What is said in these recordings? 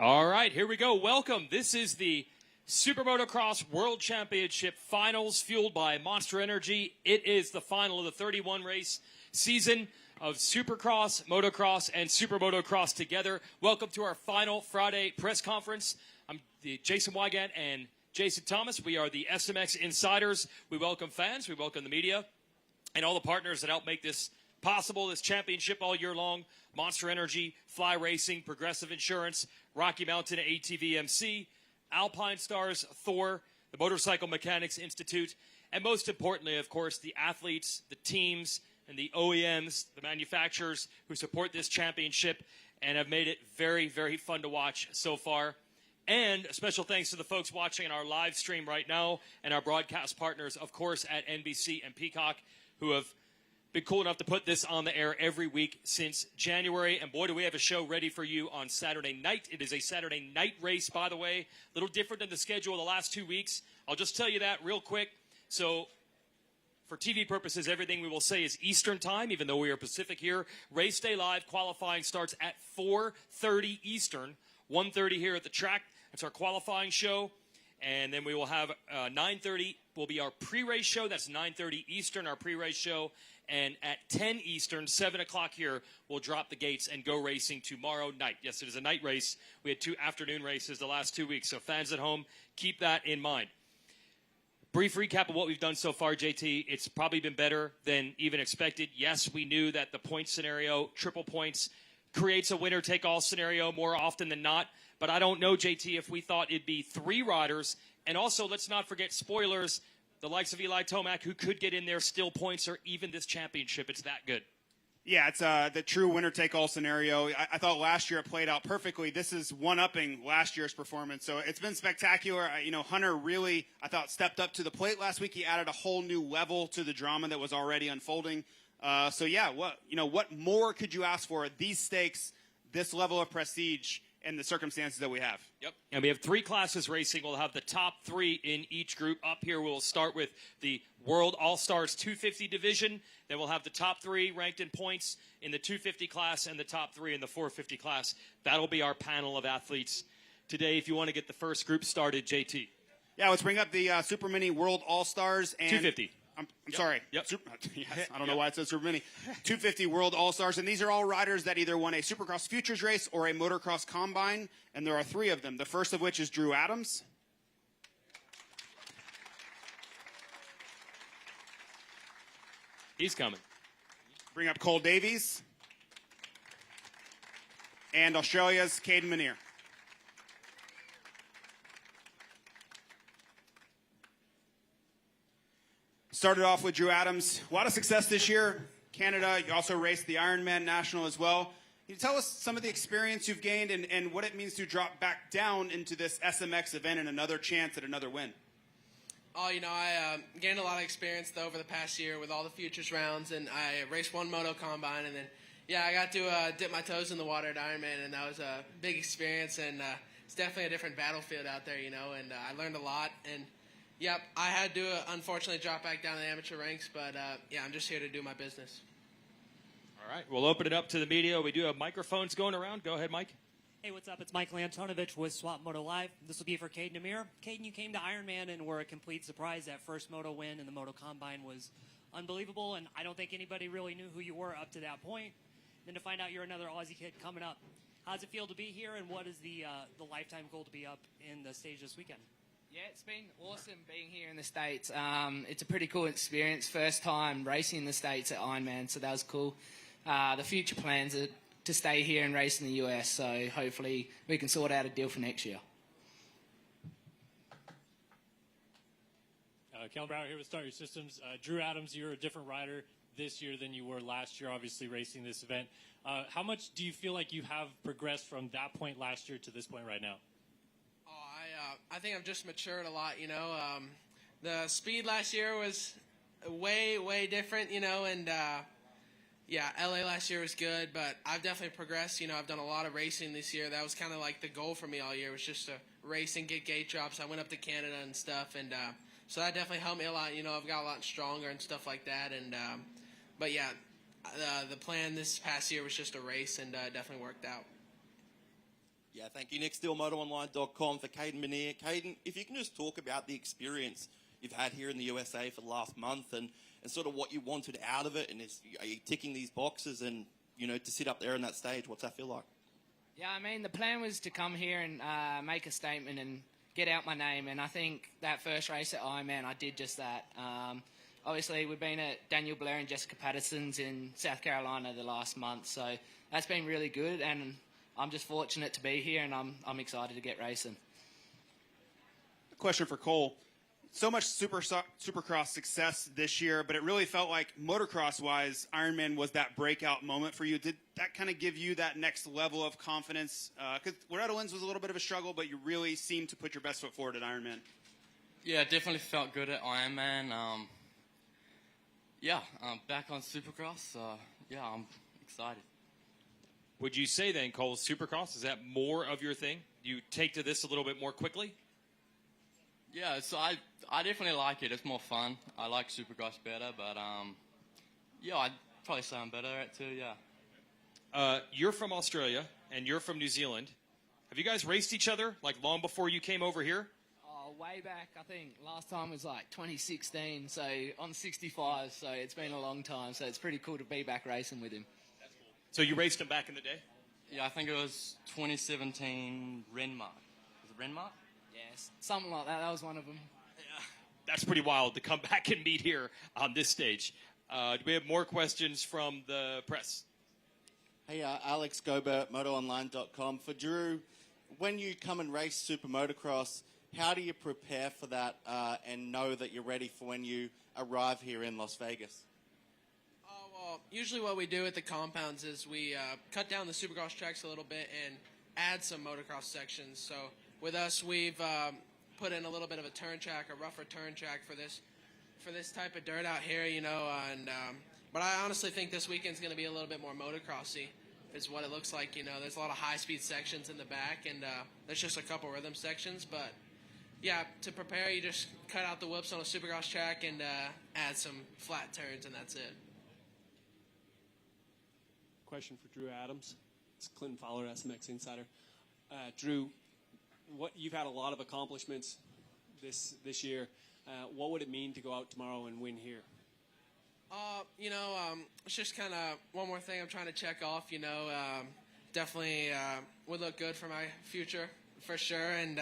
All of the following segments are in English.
All right, here we go. Welcome. This is the SuperMotocross World Championship Finals, fueled by Monster Energy. It is the final of the 31-race season of Supercross, Motocross, and SuperMotocross together. Welcome to our final Friday press conference. I'm Jason Wygant and Jason Thomas. We are the SMX Insiders. We welcome fans, we welcome the media, and all the partners that help make this possible, this championship all year long. Monster Energy, Fly Racing, Progressive Insurance, Rocky Mountain ATV MC, Alpine Stars, Thor, the Motorcycle Mechanics Institute, and most importantly, of course, the athletes, the teams, and the OEMs, the manufacturers who support this championship and have made it very, very fun to watch so far. And a special thanks to the folks watching our live stream right now and our broadcast partners, of course, at NBC and Peacock, who have been cool enough to put this on the air every week since January. And boy, do we have a show ready for you on Saturday night. It is a Saturday night race, by the way. A little different than the schedule of the last 2 weeks. I'll just tell you that real quick. So for TV purposes, everything we will say is Eastern time, even though we are Pacific here. Race day live. Qualifying starts at 4:30 Eastern, 1:30 here at the track. That's our qualifying show. And then we will have 9:30 will be our pre-race show. That's 9:30 Eastern, our pre-race show. And at 10 Eastern, 7 o'clock here, we'll drop the gates and go racing tomorrow night. Yes, it is a night race. We had 2 afternoon races the last 2 weeks. So fans at home, keep that in mind. Brief recap of what we've done so far, JT. It's probably been better than even expected. Yes, we knew that the point scenario, triple points, creates a winner-take-all scenario more often than not. But I don't know, JT, if we thought it'd be 3 riders. And also, let's not forget spoilers, the likes of Eli Tomac, who could get in there, still points, or even this championship. It's that good. Yeah, it's the true winner-take-all scenario. I thought last year it played out perfectly. This is one-upping last year's performance. So it's been spectacular. Hunter really, I thought, stepped up to the plate last week. He added a whole new level to the drama that was already unfolding. What more could you ask for at these stakes, this level of prestige, and the circumstances that we have? Yep. And we have 3 classes racing. We'll have the top 3 in each group. Up here, we'll start with the World All-Stars 250 division. Then we'll have the top 3 ranked in points in the 250 class and the top 3 in the 450 class. That'll be our panel of athletes today. If you want to get the first group started, JT. Yeah, let's bring up the Super Mini World All-Stars. And 250. I'm sorry. Yep. Yes, I don't know why it says Super Mini. 250 World All-Stars, and these are all riders that either won a Supercross Futures race or a Motocross Combine, and there are 3 of them. The first of which is Drew Adams. He's coming. Bring up Cole Davies. And Australia's Caden Minear. Started off with Drew Adams. A lot of success this year. Canada, you also raced the Ironman National as well. Can you tell us some of the experience you've gained and what it means to drop back down into this SMX event and another chance at another win? Oh, I gained a lot of experience over the past year with all the futures rounds, and I raced 1 Moto Combine, and then, I got to dip my toes in the water at Ironman, and that was a big experience, and it's definitely a different battlefield out there, and I learned a lot, and yep, I had to unfortunately drop back down to the amateur ranks, but I'm just here to do my business. All right, we'll open it up to the media. We do have microphones going around. Go ahead, Mike. Hey, what's up? It's Michael Antonovich with Swap Moto Live. This will be for Caden Amir. Caden, you came to Ironman and were a complete surprise. That first Moto win in the Moto Combine was unbelievable, and I don't think anybody really knew who you were up to that point. Then to find out you're another Aussie kid coming up. How does it feel to be here, and what is the lifetime goal to be up in the stage this weekend? Yeah, it's been awesome being here in the States. It's a pretty cool experience. First time racing in the States at Ironman, so that was cool. The future plans are to stay here and race in the US, so hopefully we can sort out a deal for next year. Cal Brower here with Start Your Systems. Drew Adams, you're a different rider this year than you were last year, obviously racing this event. How much do you feel like you have progressed from that point last year to this point right now? I think I've just matured a lot, The speed last year was way, way different, and LA last year was good, but I've definitely progressed. I've done a lot of racing this year. That was kind of like the goal for me all year, was just to race and get gate drops. I went up to Canada and stuff, and so that definitely helped me a lot. I've got a lot stronger and stuff like that, and the plan this past year was just a race, and definitely worked out. Yeah, thank you. Nick Steele, MotoOnline.com for Caden Minear. Caden, if you can just talk about the experience you've had here in the USA for the last month and sort of what you wanted out of it, and are you ticking these boxes and, you know, to sit up there on that stage, what's that feel like? Yeah, I mean, the plan was to come here and make a statement and get out my name, and I think that first race at Ironman, I did just that. Obviously, we've been at Daniel Blair and Jessica Patterson's in South Carolina the last month, so that's been really good, and I'm just fortunate to be here, and I'm excited to get racing. A question for Cole. So much Supercross success this year, but it really felt like motocross-wise, Ironman was that breakout moment for you. Did that kind of give you that next level of confidence? Because Loretta Lynn's was a little bit of a struggle, but you really seemed to put your best foot forward at Ironman. Yeah, it definitely felt good at Ironman. I'm back on Supercross. I'm excited. Would you say then, Cole, Supercross, is that more of your thing? You take to this a little bit more quickly? Yeah, so I definitely like it. It's more fun. I like Supercross better, but I'd probably say I'm better at it too, yeah. You're from Australia, and you're from New Zealand. Have you guys raced each other, like, long before you came over here? Oh, way back, I think last time was like 2016, so on 65, so it's been a long time, so it's pretty cool to be back racing with him. So you raced him back in the day? Yeah, I think it was 2017 Renmark. Was it Renmark? Yes, something like that. That was one of them. Yeah. That's pretty wild to come back and meet here on this stage. Do we have more questions from the press? Hey, Alex Gobert, MotoOnline.com. For Drew, when you come and race SuperMotocross, how do you prepare for that and know that you're ready for when you arrive here in Las Vegas? Well, usually what we do at the compounds is we cut down the Supercross tracks a little bit and add some motocross sections. So with us, we've put in a little bit of a turn track, a rougher turn track for this type of dirt out here, you know. But I honestly think this weekend's going to be a little bit more motocrossy, is what it looks like. You know, there's a lot of high-speed sections in the back, and there's just a couple rhythm sections. But yeah, to prepare, you just cut out the whoops on a Supercross track and add some flat turns, and that's it. Question for Drew Adams. It's Clinton Fowler, SMX Insider. Drew, you've had a lot of accomplishments this year. What would it mean to go out tomorrow and win here? It's just kind of one more thing I'm trying to check off. You know, definitely would look good for my future for sure. And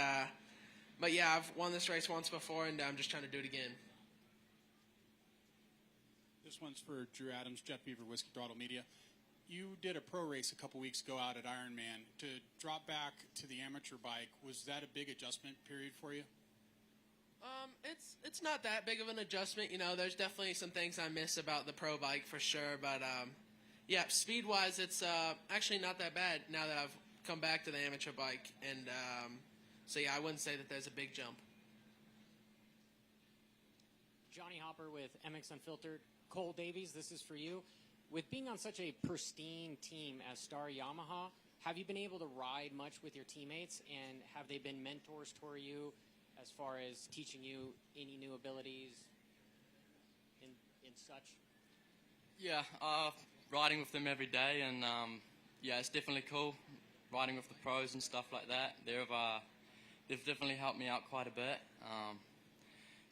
but yeah, I've won this race once before, and I'm just trying to do it again. This one's for Drew Adams, Jet Beaver, Whiskey Throttle Media. You did a pro race a couple weeks ago out at Ironman. To drop back to the amateur bike, was that a big adjustment period for you? It's not that big of an adjustment. You know, there's definitely some things I miss about the pro bike for sure. But yeah, speed-wise, it's actually not that bad now that I've come back to the amateur bike. And so yeah, I wouldn't say that there's a big jump. Johnny Hopper with MX Unfiltered. Cole Davies, this is for you. With being on such a pristine team as Star Yamaha, have you been able to ride much with your teammates, and have they been mentors for you as far as teaching you any new abilities and such? Yeah, riding with them every day, and yeah, it's definitely cool riding with the pros and stuff like that. They've definitely helped me out quite a bit.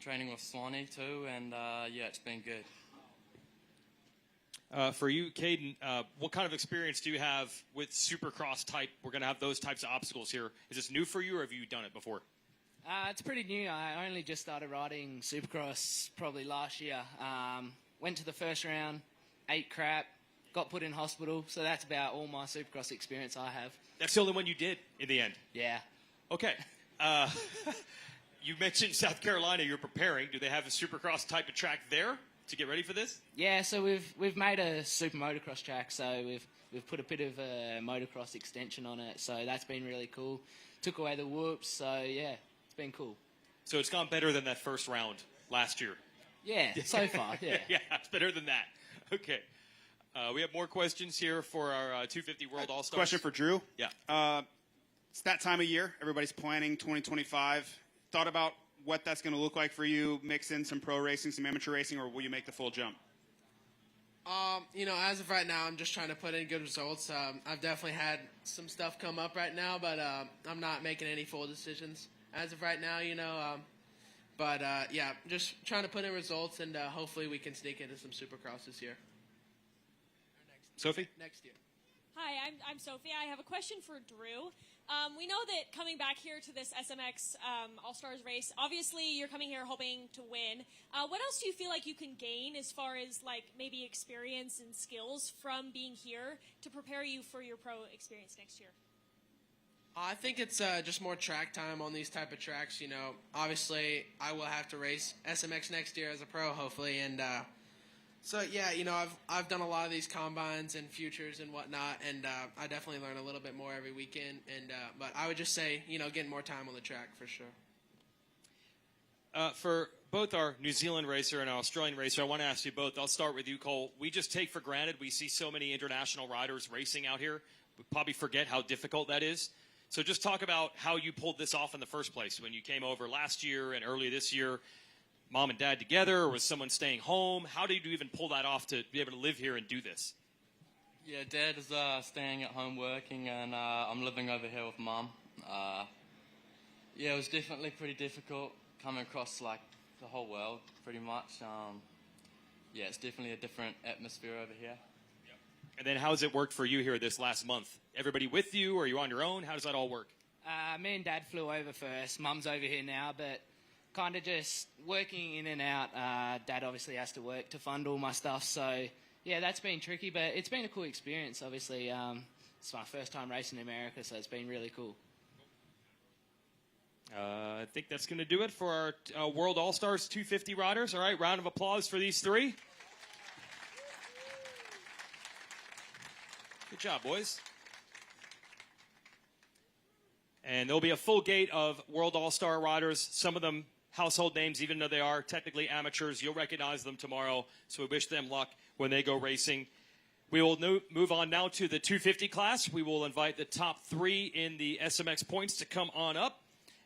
Training with Swanee too, and yeah, it's been good. For you, Caden, what kind of experience do you have with Supercross type? We're going to have those types of obstacles here. Is this new for you, or have you done it before? It's pretty new. I only just started riding Supercross probably last year. Went to the first round, ate crap, got put in hospital. So that's about all my Supercross experience I have. That's the only one you did in the end? Yeah. Okay. You mentioned South Carolina. You're preparing. Do they have a Supercross type of track there to get ready for this? Yeah, so we've made a SuperMotocross track, so we've put a bit of a motocross extension on it, so that's been really cool. Took away the whoops, so yeah, it's been cool. So it's gone better than that first round last year? Yeah, so far, yeah. Yeah, it's better than that. Okay. We have more questions here for our 250 World All-Stars. Question for Drew. Yeah. It's that time of year. Everybody's planning 2025. Thought about what that's going to look like for you, mix in some pro racing, some amateur racing, or will you make the full jump? As of right now, I'm just trying to put in good results. I've definitely had some stuff come up right now, but I'm not making any full decisions as of right now, just trying to put in results, and hopefully we can sneak into some Supercross this year. Sophie? Next year. Hi, I'm Sophie. I have a question for Drew. We know that coming back here to this SMX All-Stars race, obviously you're coming here hoping to win. What else do you feel like you can gain as far as maybe experience and skills from being here to prepare you for your pro experience next year? I think it's just more track time on these type of tracks. Obviously I will have to race SMX next year as a pro, hopefully, and I've done a lot of these combines and futures and whatnot, and I definitely learn a little bit more every weekend. But I would just say, getting more time on the track for sure. For both our New Zealand racer and our Australian racer, I want to ask you both. I'll start with you, Cole. We just take for granted we see so many international riders racing out here. We probably forget how difficult that is. So just talk about how you pulled this off in the first place when you came over last year and early this year. Mom and dad together, or was someone staying home? How did you even pull that off to be able to live here and do this? Yeah, Dad is staying at home working, and I'm living over here with Mom. It was definitely pretty difficult coming across the whole world, pretty much. It's definitely a different atmosphere over here. And then how's it worked for you here this last month? Everybody with you, or are you on your own? How does that all work? Me and Dad flew over first. Mum's over here now, but kind of just working in and out. Dad obviously has to work to fund all my stuff, so yeah, that's been tricky, but it's been a cool experience. Obviously, it's my first time racing in America, so it's been really cool. I think that's going to do it for our World All-Stars 250 riders. All right, round of applause for these three. Good job, boys. And there'll be a full gate of World All-Star riders, some of them household names, even though they are technically amateurs. You'll recognize them tomorrow, so we wish them luck when they go racing. We will move on now to the 250 class. We will invite the top three in the SMX points to come on up.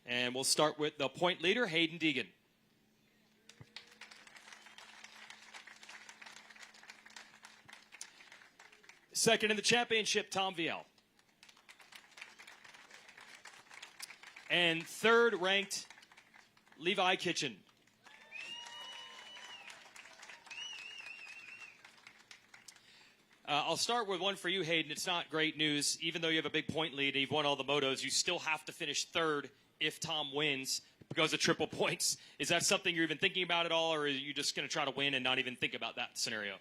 And we'll start with the point leader, Hayden Deegan. Second in the championship, Tom Viel. And third ranked, Levi Kitchen. I'll start with one for you, Hayden. It's not great news. Even though you have a big point lead and you've won all the motos, you still have to finish third if Tom wins because of triple points. Is that something you're even thinking about at all, or are you just going to try to win and not even think about that scenario?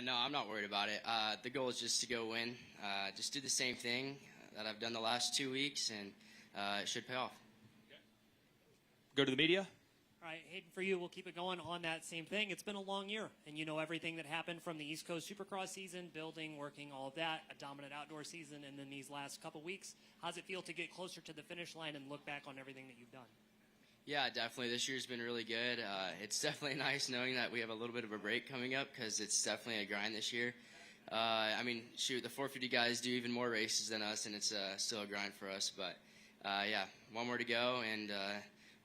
No, I'm not worried about it. The goal is just to go win. Just do the same thing that I've done the last 2 weeks, and it should pay off. Go to the media. All right, Hayden, for you, we'll keep it going on that same thing. It's been a long year, and you know everything that happened from the East Coast Supercross season, building, working, all of that, a dominant outdoor season, and then these last couple weeks. How's it feel to get closer to the finish line and look back on everything that you've done? Yeah, definitely. This year's been really good. It's definitely nice knowing that we have a little bit of a break coming up because it's definitely a grind this year. The 450 guys do even more races than us, and it's still a grind for us. But, one more to go, and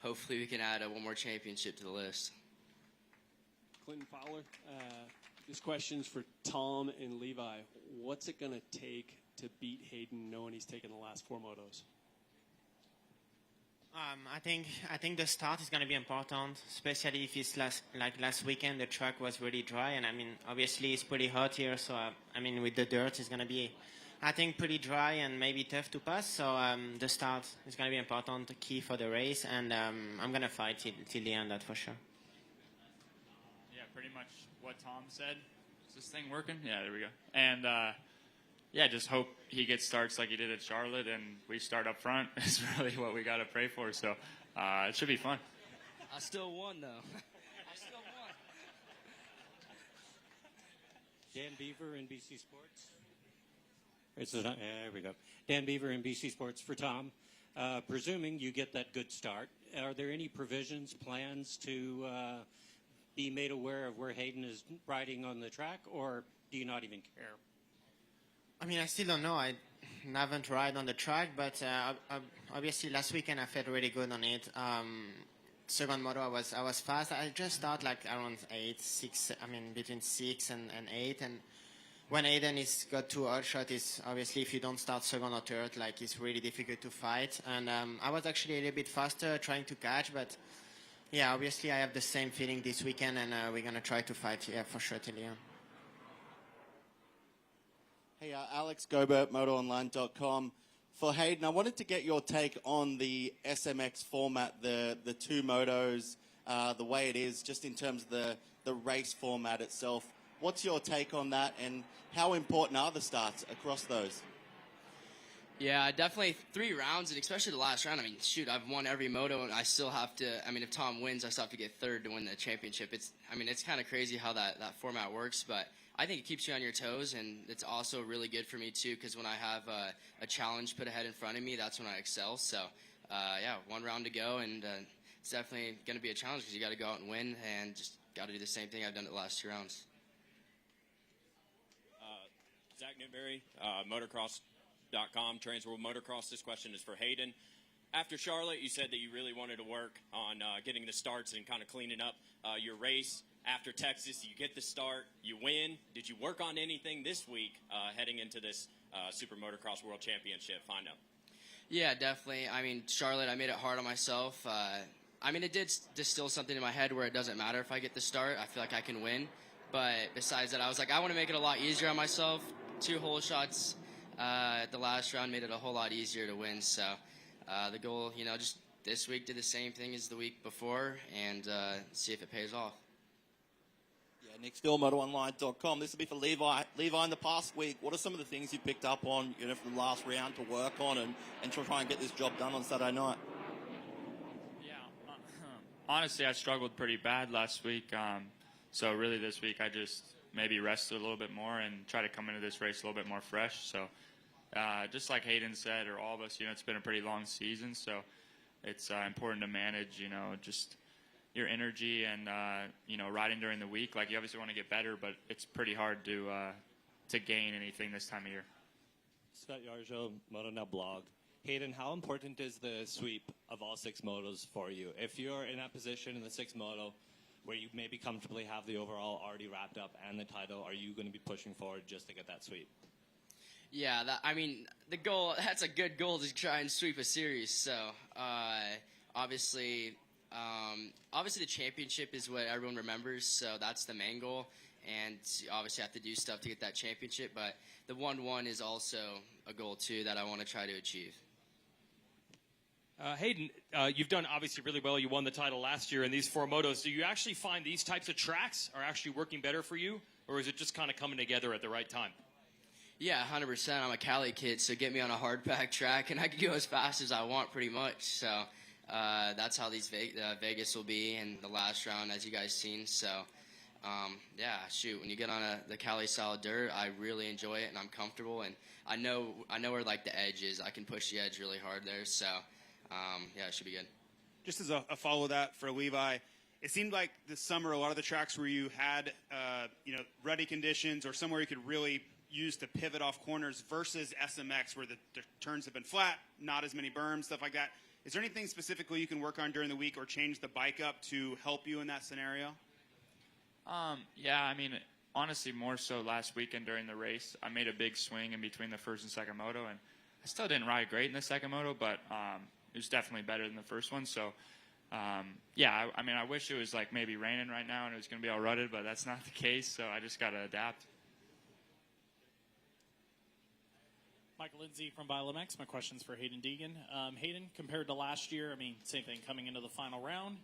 hopefully we can add one more championship to the list. Clinton Fowler, this question's for Tom and Levi. What's it going to take to beat Hayden knowing he's taken the last 4 motos? I think the start is going to be important, especially if it's last weekend, the track was really dry, and obviously it's pretty hot here, so with the dirt, it's going to be, I think, pretty dry and maybe tough to pass. So the start is going to be important, key for the race, and I'm going to fight till the end, that for sure. Yeah, pretty much what Tom said. Is this thing working? Yeah, there we go. And just hope he gets starts like he did at Charlotte, and we start up front is really what we got to pray for. So it should be fun. I still won, though. I still won. Dan Beaver, NBC Sports. There we go. Dan Beaver, NBC Sports for Tom. Presuming you get that good start, are there any provisions, plans to be made aware of where Hayden is riding on the track, or do you not even care? I still don't know. I haven't ride on the track, but obviously last weekend I felt really good on it. second moto I was fast. I just start like around 8, 6. I mean between 6 and 8. And when Aiden is got too hot shot, is obviously if you don't start second or third, like it's really difficult to fight. And I was actually a little bit faster trying to catch, but yeah, obviously I have the same feeling this weekend, and we're gonna try to fight, yeah, for sure till the end. Hey, Alex Gobert, MotoOnline.com. For Hayden, I wanted to get your take on the SMX format, the two motos, the way it is, just in terms of the race format itself. What's your take on that, and how important are the starts across those? Yeah, definitely 3 rounds, and especially the last round. I mean, shoot, I've won every moto, and I still have to. I mean, if Tom wins, I still have to get third to win the championship. It's kind of crazy how that format works, but I think it keeps you on your toes, and it's also really good for me too, because when I have a challenge put ahead in front of me, that's when I excel. So, yeah, 1 round to go, and it's definitely going to be a challenge because you got to go out and win, and just got to do the same thing I've done the last 2 rounds. Zach Newberry, Motocross.com, Transworld Motocross. This question is for Hayden. After Charlotte, you said that you really wanted to work on getting the starts and kind of cleaning up your race. After Texas, you get the start, you win. Did you work on anything this week heading into this SuperMotocross World Championship final? Yeah, definitely. I mean, Charlotte, I made it hard on myself. I mean, it did distill something in my head where it doesn't matter if I get the start. I feel like I can win. But besides that, I was like, I want to make it a lot easier on myself. 2 hole shots at the last round made it a whole lot easier to win. So the goal, just this week, did the same thing as the week before, and see if it pays off. Yeah, Nick Still, MotoOnline.com. This will be for Levi. Levi, in the past week, what are some of the things you picked up on, from the last round to work on and to try and get this job done on Saturday night? Yeah, honestly, I struggled pretty bad last week. So really this week I just maybe rested a little bit more and try to come into this race a little bit more fresh. So just like Hayden said, or all of us, it's been a pretty long season. So it's important to manage, just your energy and, riding during the week. Like, you obviously want to get better, but it's pretty hard to gain anything this time of year. Scott Yarjo, MotoNow blog. Hayden, how important is the sweep of all 6 motos for you? If you're in that position in the 6th moto where you maybe comfortably have the overall already wrapped up and the title, are you going to be pushing forward just to get that sweep? Yeah, the goal, that's a good goal to try and sweep a series. So, obviously the championship is what everyone remembers, so that's the main goal. And obviously I have to do stuff to get that championship, but the 1-1 is also a goal, too, that I want to try to achieve. Hayden, you've done obviously really well. You won the title last year in these 4 motos. Do you actually find these types of tracks are actually working better for you, or is it just kind of coming together at the right time? Yeah, 100%. I'm a Cali kid, so get me on a hard pack track, and I can go as fast as I want pretty much. So that's how these Vegas will be in the last round, as you guys seen. So, yeah, shoot, when you get on the Cali style dirt, I really enjoy it, and I'm comfortable, and I know where, like, the edge is. I can push the edge really hard there, so... yeah, it should be good. Just as a follow that for Levi, it seemed like this summer a lot of the tracks where you had ruddy conditions or somewhere you could really use to pivot off corners versus SMX where the turns have been flat, not as many berms, stuff like that. Is there anything specifically you can work on during the week or change the bike up to help you in that scenario? Yeah, I mean, honestly, more so last weekend during the race. I made a big swing in between the first and second moto, and I still didn't ride great in the second moto, but it was definitely better than the first one. So, yeah, I mean, I wish it was like maybe raining right now and it was going to be all rutted, but that's not the case. So I just got to adapt. Michael Lindsay from BioMX. My question's for Hayden Deegan. Hayden, compared to last year, I mean, same thing coming into the final round.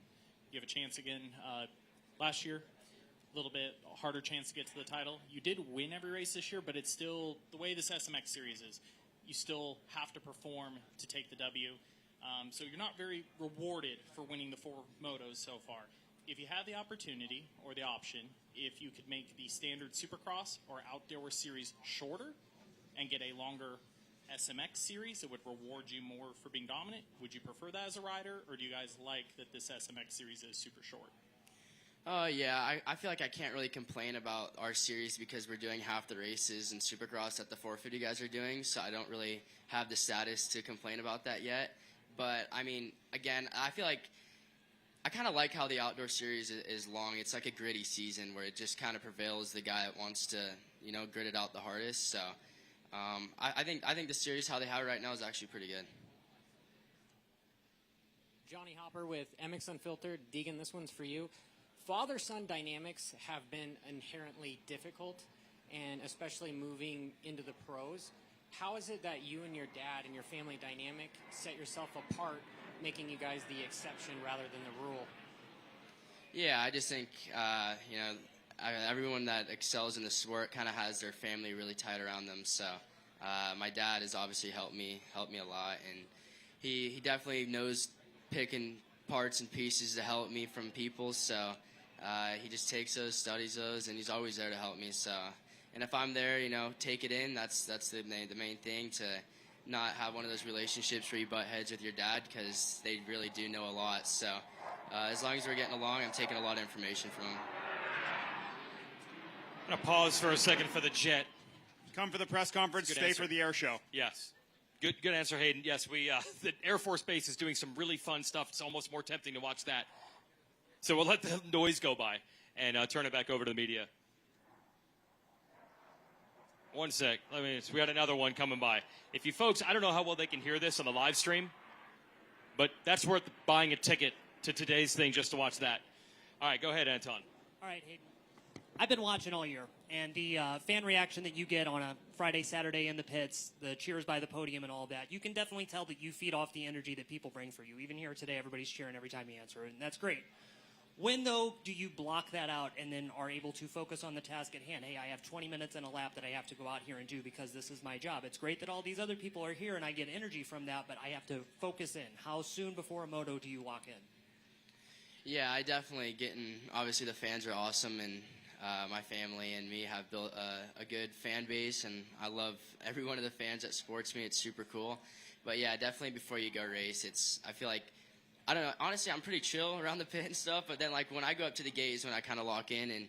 You have a chance again last year. A little bit harder chance to get to the title. You did win every race this year, but it's still the way this SMX series is. You still have to perform to take the W. So you're not very rewarded for winning the 4 motos so far. If you had the opportunity or the option, if you could make the standard Supercross or outdoor series shorter and get a longer SMX series that would reward you more for being dominant, would you prefer that as a rider, or do you guys like that this SMX series is super short? Yeah, I feel like I can't really complain about our series because we're doing half the races in Supercross that the 450 guys are doing, so I don't really have the status to complain about that yet. But, I mean, again, I feel like I kind of like how the outdoor series is long. It's like a gritty season where it just kind of prevails the guy that wants to, grit it out the hardest. So I think the series, how they have it right now, is actually pretty good. Johnny Hopper with MX Unfiltered. Deegan, this one's for you. Father-son dynamics have been inherently difficult, and especially moving into the pros. How is it that you and your dad and your family dynamic set yourself apart, making you guys the exception rather than the rule? Yeah, I just think, everyone that excels in the sport kind of has their family really tight around them. So my dad has obviously helped me a lot, and he definitely knows picking parts and pieces to help me from people. So he just takes those, studies those, and he's always there to help me. So, and if I'm there, take it in. That's the main thing, to not have one of those relationships where you butt heads with your dad, because they really do know a lot. So as long as we're getting along, I'm taking a lot of information from him. I'm going to pause for a second for the jet. Come for the press conference, stay answer. for the air show. Yes. Good answer, Hayden. Yes, the Air Force Base is doing some really fun stuff. It's almost more tempting to watch that. So we'll let the noise go by and turn it back over to the media. One sec. We got another one coming by. If you folks, I don't know how well they can hear this on the live stream, but that's worth buying a ticket to today's thing just to watch that. All right, go ahead, Anton. All right, Hayden. I've been watching all year, and the fan reaction that you get on a Friday, Saturday in the pits, the cheers by the podium and all that, you can definitely tell that you feed off the energy that people bring for you. Even here today, everybody's cheering every time you answer, and that's great. When, though, do you block that out and then are able to focus on the task at hand? Hey, I have 20 minutes and a lap that I have to go out here and do because this is my job. It's great that all these other people are here and I get energy from that, but I have to focus in. How soon before a moto do you lock in? Yeah, I definitely obviously the fans are awesome, and my family and me have built a good fan base, and I love every one of the fans that supports me. It's super cool. But yeah, definitely before you go race, I feel like, I don't know, honestly, I'm pretty chill around the pit and stuff, but then like when I go up to the gate is when I kind of lock in and,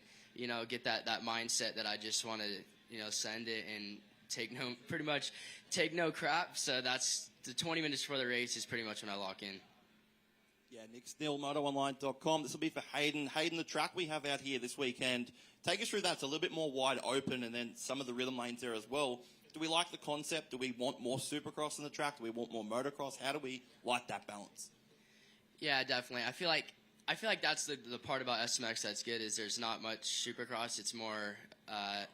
get that mindset that I just want to, send it and pretty much take no crap. So that's the 20 minutes before the race is pretty much when I lock in. Yeah, Nick Steele, MotoOnline.com. This will be for Hayden. Hayden, the track we have out here this weekend, take us through that. It's a little bit more wide open, and then some of the rhythm lanes there as well. Do we like the concept? Do we want more Supercross on the track? Do we want more motocross? How do we like that balance? Yeah, definitely. I feel like that's the part about SMX that's good, is there's not much Supercross. It's more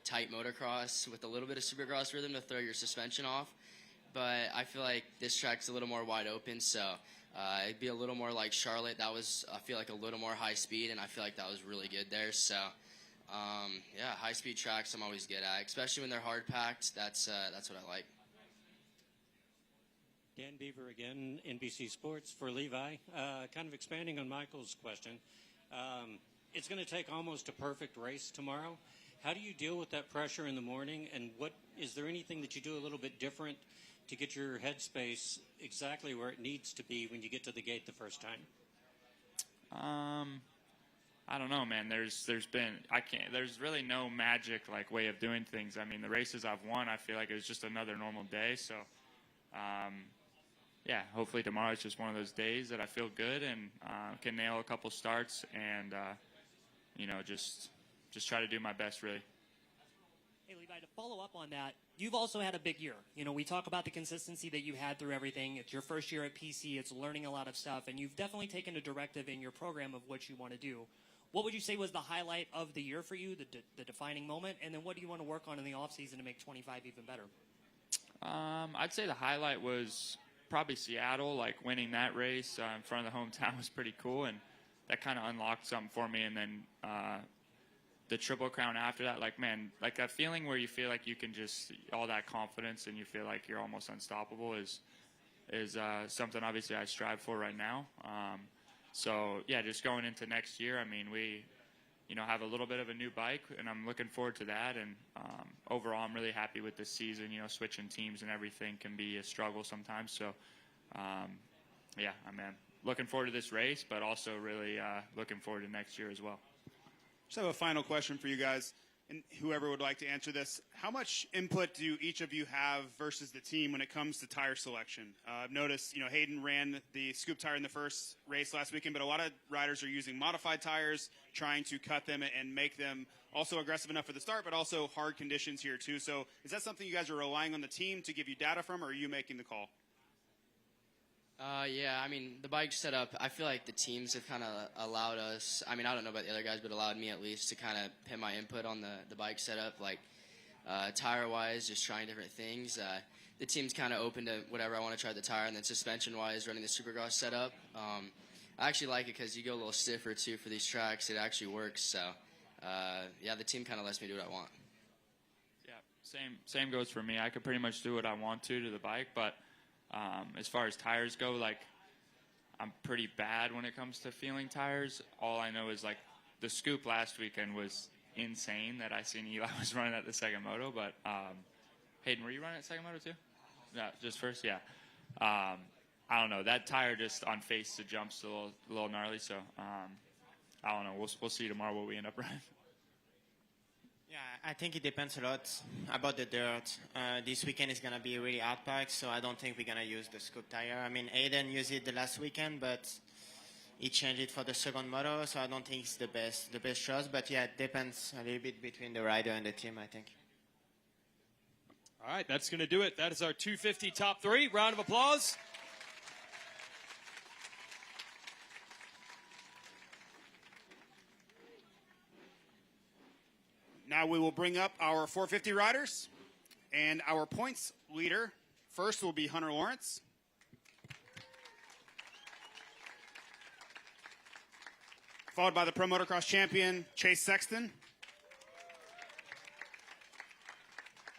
tight motocross with a little bit of Supercross rhythm to throw your suspension off. But I feel like this track's a little more wide open, so it'd be a little more like Charlotte. That was, I feel like, a little more high speed, and I feel like that was really good there. So, yeah, high speed tracks I'm always good at, especially when they're hard packed. That's what I like. Dan Beaver again, NBC Sports for Levi. Kind of expanding on Michael's question. It's going to take almost a perfect race tomorrow. How do you deal with that pressure in the morning, and is there anything that you do a little bit different to get your headspace exactly where it needs to be when you get to the gate the first time? I don't know, man. There's really no magic way of doing things. I mean, the races I've won, I feel like it was just another normal day. So, yeah, hopefully tomorrow is just one of those days that I feel good and can nail a couple starts and just try to do my best, really. Hey, Levi, to follow up on that, you've also had a big year. We talk about the consistency that you had through everything. It's your first year at PC. It's learning a lot of stuff, and you've definitely taken a directive in your program of what you want to do. What would you say was the highlight of the year for you, the defining moment, and then what do you want to work on in the offseason to make 25 even better? I'd say the highlight was probably Seattle, winning that race in front of the hometown was pretty cool, and that kind of unlocked something for me. And then the Triple Crown after that, that feeling where you feel like you can just, all that confidence and you feel like you're almost unstoppable is something obviously I strive for right now. So yeah, just going into next year, I mean, we, have a little bit of a new bike, and I'm looking forward to that. And overall, I'm really happy with this season. Switching teams and everything can be a struggle sometimes. So, yeah, I'm looking forward to this race, but also really looking forward to next year as well. Just have a final question for you guys. and whoever would like to answer this, how much input do each of you have versus the team when it comes to tire selection? I've noticed, Hayden ran the scoop tire in the first race last weekend, but a lot of riders are using modified tires, trying to cut them and make them also aggressive enough for the start, but also hard conditions here too. So is that something you guys are relying on the team to give you data from, or are you making the call? Yeah, I mean, the bike setup, I feel like the teams have kind of allowed us, I mean, I don't know about the other guys, but allowed me at least to kind of pin my input on the bike setup, like tire-wise, just trying different things. The team's kind of open to whatever I want to try the tire, and then suspension-wise, running the Supercross setup. I actually like it because you go a little stiffer, too, for these tracks. It actually works, so, yeah, the team kind of lets me do what I want. Yeah, same goes for me. I could pretty much do what I want to the bike, but as far as tires go, like, I'm pretty bad when it comes to feeling tires. All I know is, like, the scoop last weekend was insane that I seen Eli was running at the second moto. But, Hayden, were you running at second moto too? Yeah, just first? Yeah. I don't know. That tire just on face to jumps a little gnarly. So, I don't know. We'll see tomorrow what we end up running. Yeah, I think it depends a lot about the dirt. This weekend is going to be really hard packed, so I don't think we're going to use the scoop tire. I mean, Aiden used it the last weekend, but he changed it for the second moto, so I don't think it's the best choice. But yeah, it depends a little bit between the rider and the team, I think. All right, that's going to do it. That is our 250 top three. Round of applause. Now we will bring up our 450 riders and our points leader. First will be Hunter Lawrence. Followed by the Pro Motocross champion, Chase Sexton.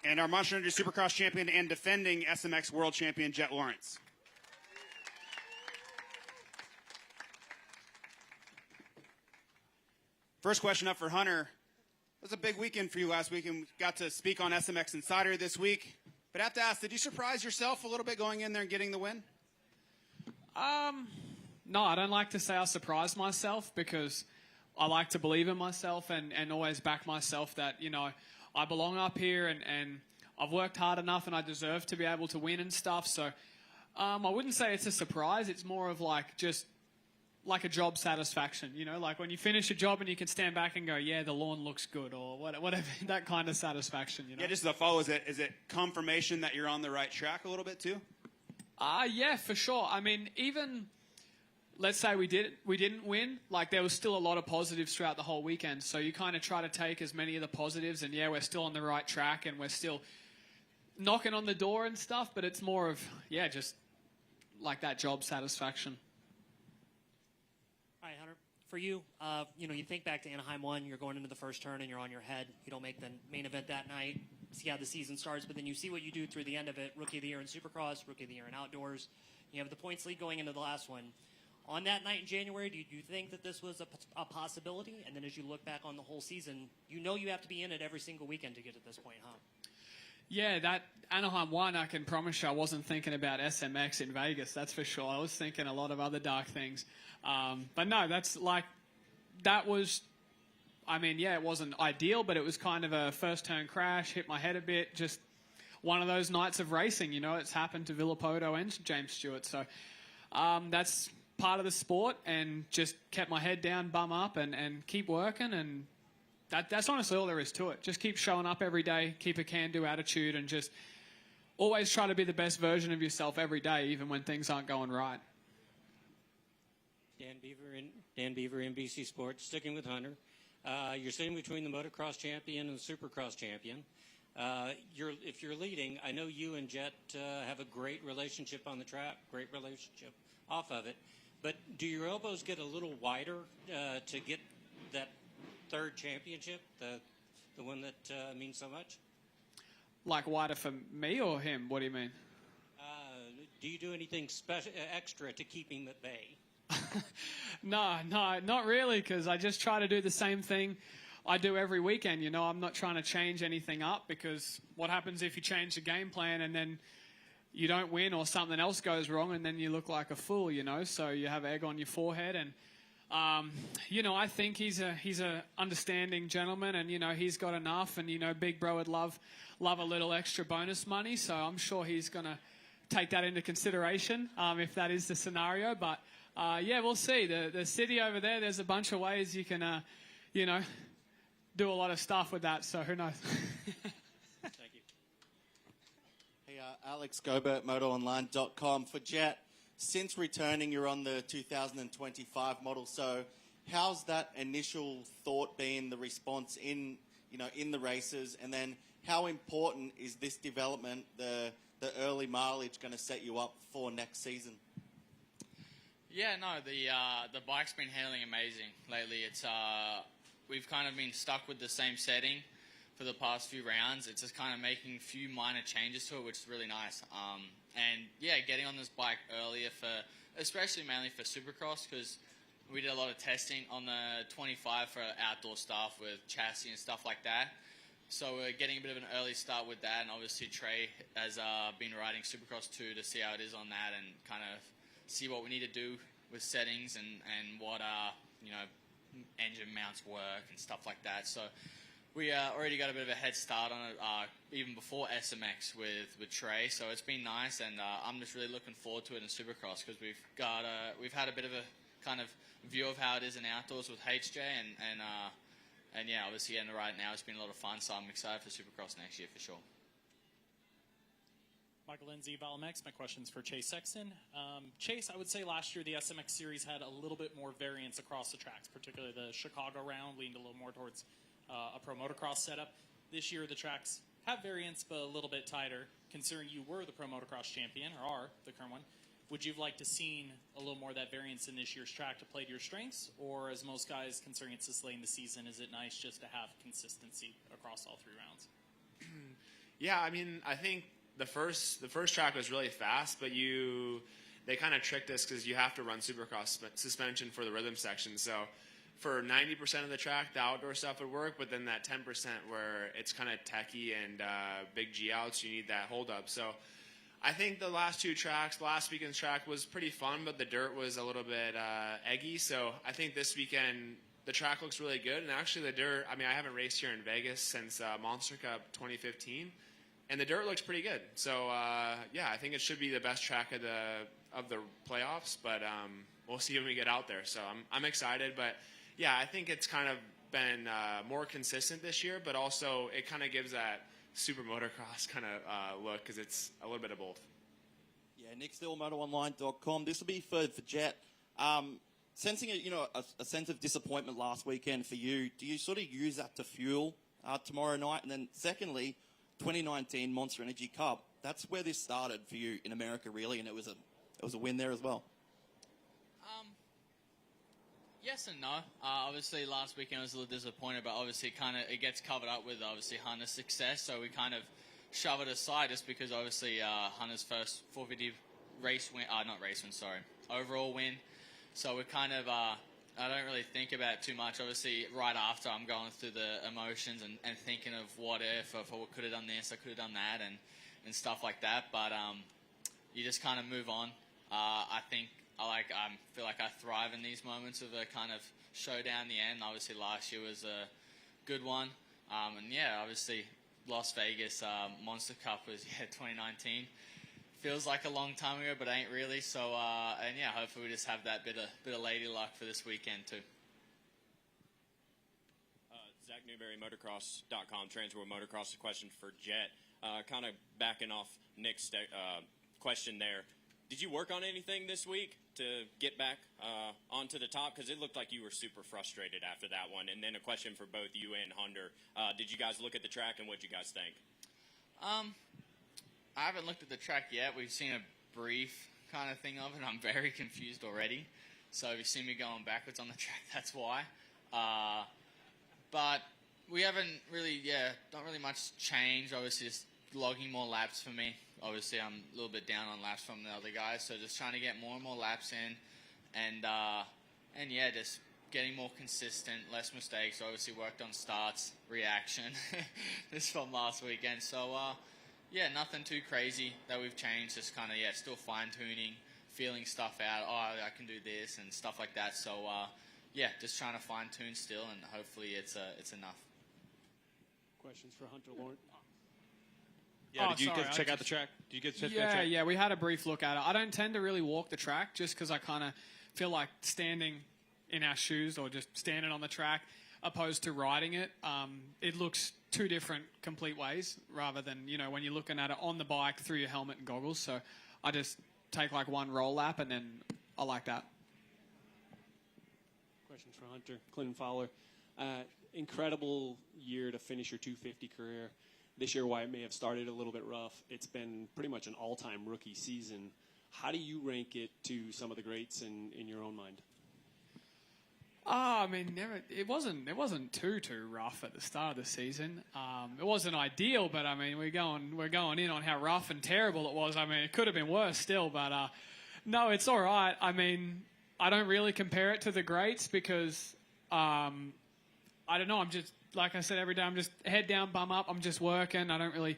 And our Monster Energy Supercross champion and defending SMX World Champion, Jet Lawrence. First question up for Hunter. It was a big weekend for you last week, and got to speak on SMX Insider this week. But I have to ask, did you surprise yourself a little bit going in there and getting the win? No, I don't like to say I surprised myself because I like to believe in myself and always back myself that, I belong up here and I've worked hard enough and I deserve to be able to win and stuff. So I wouldn't say it's a surprise. It's more of just like a job satisfaction, like when you finish a job and you can stand back and go, yeah, the lawn looks good, or whatever, that kind of satisfaction, Yeah, just as a follow, is it confirmation that you're on the right track a little bit too? Yeah, for sure. I mean, even let's say we didn't win, there was still a lot of positives throughout the whole weekend. So you kind of try to take as many of the positives, and yeah, we're still on the right track and we're still knocking on the door and stuff, but it's more of, just like that job satisfaction. All right, Hunter. For you, you think back to Anaheim 1, you're going into the first turn and you're on your head. You don't make the main event that night, see how the season starts, but then you see what you do through the end of it. Rookie of the Year in Supercross, Rookie of the Year in Outdoors. You have the points lead going into the last one. On that night in January, do you think that this was a possibility? And then as you look back on the whole season, you have to be in it every single weekend to get to this point, huh? Yeah, that Anaheim 1, I can promise you I wasn't thinking about SMX in Vegas, that's for sure. I was thinking a lot of other dark things. But no, it wasn't ideal, but it was kind of a first turn crash, hit my head a bit, just one of those nights of racing, it's happened to Villapoto and James Stewart. So that's part of the sport, and just kept my head down, bum up, and keep working, and that's honestly all there is to it. Just keep showing up every day, keep a can-do attitude, and just always try to be the best version of yourself every day, even when things aren't going right. Dan Beaver, NBC Sports, sticking with Hunter. You're sitting between the motocross champion and the supercross champion. If you're leading, I know you and Jet have a great relationship on the track, great relationship off of it. But do your elbows get a little wider to get that third championship, the one that means so much? Like wider for me or him? What do you mean? Do you do anything special, extra to keep him at bay? No, not really, because I just try to do the same thing I do every weekend. I'm not trying to change anything up, because what happens if you change the game plan and then you don't win or something else goes wrong and then you look like a fool, So you have egg on your forehead, and I think he's a understanding gentleman, and he's got enough, and Big Bro would love a little extra bonus money, so I'm sure he's gonna take that into consideration if that is the scenario. But we'll see. The city over there, there's a bunch of ways you can do a lot of stuff with that. So who knows? Thank you. Hey, Alex Gobert, MotoOnline.com. For Jet, since returning, you're on the 2025 model. So how's that initial thought been, the response in the races? And then how important is this development, the early mileage, going to set you up for next season? Yeah, no, the bike's been handling amazing lately. It's we've kind of been stuck with the same setting for the past few rounds. It's just kind of making a few minor changes to it, which is really nice. And yeah, getting on this bike earlier especially mainly for Supercross, because we did a lot of testing on the 25 for outdoor stuff with chassis and stuff like that. So we're getting a bit of an early start with that, and obviously Trey has been riding Supercross 2 to see how it is on that and kind of see what we need to do with settings and what engine mounts work and stuff like that. So we already got a bit of a head start on it even before SMX with Trey. So it's been nice, and I'm just really looking forward to it in Supercross, because we've had a bit of a kind of view of how it is in outdoors with HJ, and yeah, obviously getting to ride it now, it's been a lot of fun, so I'm excited for Supercross next year for sure. Michael Lindsay, ValMX. My question's for Chase Sexton. Chase, I would say last year the SMX series had a little bit more variance across the tracks, particularly the Chicago round leaned a little more towards a pro motocross setup. This year the tracks have variance, but a little bit tighter. Considering you were the pro motocross champion, or are the current one, would you have liked to seen a little more of that variance in this year's track to play to your strengths? Or as most guys, considering it's this late in the season, is it nice just to have consistency across all three rounds? Yeah, I mean, I think the first track was really fast, but they kind of tricked us because you have to run Supercross suspension for the rhythm section. So for 90% of the track, the outdoor stuff would work, but then that 10% where it's kind of techy and big G outs, you need that hold up. So I think the last weekend's track was pretty fun, but the dirt was a little bit eggy. So I think this weekend the track looks really good. And actually the dirt, I mean, I haven't raced here in Vegas since Monster Cup 2015. And the dirt looks pretty good. So, yeah, I think it should be the best track of the playoffs. But we'll see when we get out there. So I'm excited. But, yeah, I think it's kind of been more consistent this year. But also it kind of gives that SuperMotocross kind of look, because it's a little bit of both. Yeah, Nick Still, MotoOnline.com. This will be for Jet. Sensing a sense of disappointment last weekend for you. Do you sort of use that to fuel tomorrow night? And then secondly, 2019 Monster Energy Cup. That's where this started for you in America, really, and it was a win there as well. Yes and no. Obviously, last weekend I was a little disappointed, but obviously it gets covered up with obviously Hunter's success, so we kind of shove it aside just because obviously Hunter's first 450 overall win. So we kind of I don't really think about it too much. Obviously, right after I'm going through the emotions and thinking of what if I could have done this, I could have done that, and stuff like that. But you just kind of move on. I feel like I thrive in these moments of a kind of showdown in the end. Obviously, last year was a good one. And yeah, obviously, Las Vegas Monster Cup was 2019. Feels like a long time ago, but ain't really. So, and yeah, hopefully we just have that bit of lady luck for this weekend too. Zach Newberry, Motocross.com, Transworld Motocross. A question for Jet. Kind of backing off Nick's question there. Did you work on anything this week to get back onto the top? Because it looked like you were super frustrated after that one. And then a question for both you and Hunter. Did you guys look at the track, and what did you guys think? I haven't looked at the track yet. We've seen a brief kind of thing of it. I'm very confused already. So if you see me going backwards on the track, that's why. But we haven't really, not really much change. Obviously, just logging more laps for me. Obviously, I'm a little bit down on laps from the other guys. So just trying to get more and more laps in. And yeah, just getting more consistent, less mistakes. Obviously worked on starts, reaction. This from last weekend. So, yeah, nothing too crazy that we've changed. Just kind of, still fine-tuning, feeling stuff out. Oh, I can do this and stuff like that. So, yeah, just trying to fine tune still, and hopefully it's enough. Questions for Hunter Lawrence? Yeah, did you sorry, get to check out the track? Did you get to check out the Yeah, track? yeah, we had a brief look at it. I don't tend to really walk the track just because I kind of feel like standing in our shoes or just standing on the track opposed to riding it. It looks two different complete ways rather than, when you're looking at it on the bike through your helmet and goggles. So I just take like one roll lap and then I like that. Questions for Hunter. Clinton Fowler. Incredible year to finish your 250 career. This year, while it may have started a little bit rough, it's been pretty much an all-time rookie season. How do you rank it to some of the greats in your own mind? I mean, it wasn't too rough at the start of the season. It wasn't ideal, but I mean, we're going in on how rough and terrible it was. I mean, it could have been worse still, but no, it's all right. I mean, I don't really compare it to the greats because I don't know. I'm just, like I said, every day I'm just head down, bum up. I'm just working. I don't really